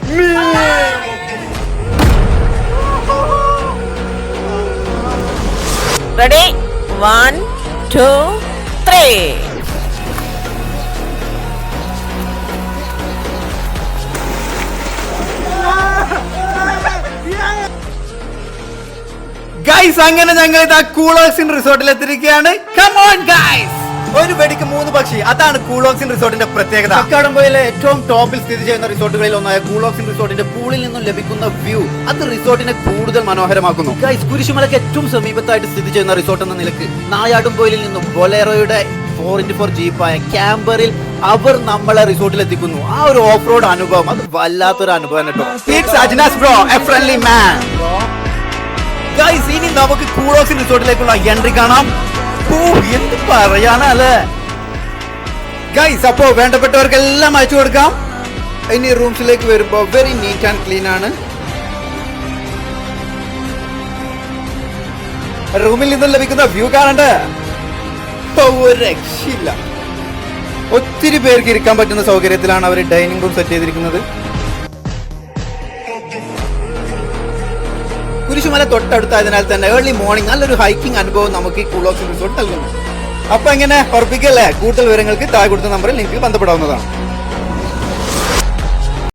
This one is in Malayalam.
Ready? 1, 2, 3. ഗൈസ്, അങ്ങനെ ഞങ്ങൾ ഇതാ കൂളോക്സിൻ റിസോർട്ടിൽ എത്തിയിരിക്കുകയാണ്. കം ഓൺ ഗൈസ്, ഒരു വെടിക്ക് 3 പക്ഷി. അതാണ് കൂളോക്സിൻ റിസോർട്ടിന്റെ പ്രത്യേകത. കക്കാടംപൊയിലെ ഏറ്റവും ടോപ്പിൽ സ്ഥിതി ചെയ്യുന്ന റിസോർട്ടുകളിൽ ഒന്നായ കൂളോക്സിൻ റിസോർട്ടിന്റെ പൂളിൽ നിന്നും ലഭിക്കുന്ന വ്യൂ അത് റിസോർട്ടിനെ കൂടുതൽ മനോഹരമാക്കുന്നു. ഗൈസ്, കുരിശുമലയ്ക്ക് ഏറ്റവും സമീപത്തായിട്ട് സ്ഥിതി ചെയ്യുന്ന റിസോർട്ട് എന്ന നിലക്ക് നായാടുംപൊയിലിൽ നിന്നും ബൊലേറോയുടെ 4x4 ജീപ്പായ ക്യാമ്പറിൽ അവർ നമ്മളെ റിസോർട്ടിൽ എത്തിക്കുന്നു. ആ ഒരു ഓഫ് റോഡ് അനുഭവം അത് വല്ലാത്തൊരു അനുഭവം കേട്ടോ. ഗൈസ്, ഇനി നമുക്ക് കൂളോക്സിൻ റിസോർട്ടിലേക്കുള്ള എൻട്രി കാണാം. എന്ത് പറയാനല്ലേ ഗൈസ്. അപ്പോ വേണ്ടപ്പെട്ടവർക്കെല്ലാം അയച്ചു കൊടുക്കാം. ഇനി റൂംസിലേക്ക് വരുമ്പോ വെരി നീറ്റ് ആൻഡ് ക്ലീൻ ആണ്. റൂമിൽ നിന്നും ലഭിക്കുന്ന വ്യൂ കാണണ്ടേ, ഒരു രക്ഷയില്ല. ഒത്തിരി പേർക്ക് ഇരിക്കാൻ പറ്റുന്ന സൗകര്യത്തിലാണ് അവർ ഡൈനിങ് റൂം സെറ്റ് ചെയ്തിരിക്കുന്നത്. കുരിശുമല തൊട്ടടുത്തായതിനാൽ തന്നെ ഏർലി മോർണിംഗ് നല്ലൊരു ഹൈക്കിംഗ് അനുഭവം നമുക്ക് ഈ കൂളോക്സിൻ റിസോർട്ട് നൽകുന്നു. അപ്പൊ എങ്ങനെ ഉറപ്പിക്കല്ലേ? കൂടുതൽ വിവരങ്ങൾക്ക് താഴെ കൊടുത്ത നമ്പറിൽ നിങ്ങൾക്ക് ബന്ധപ്പെടാവുന്നതാണ്.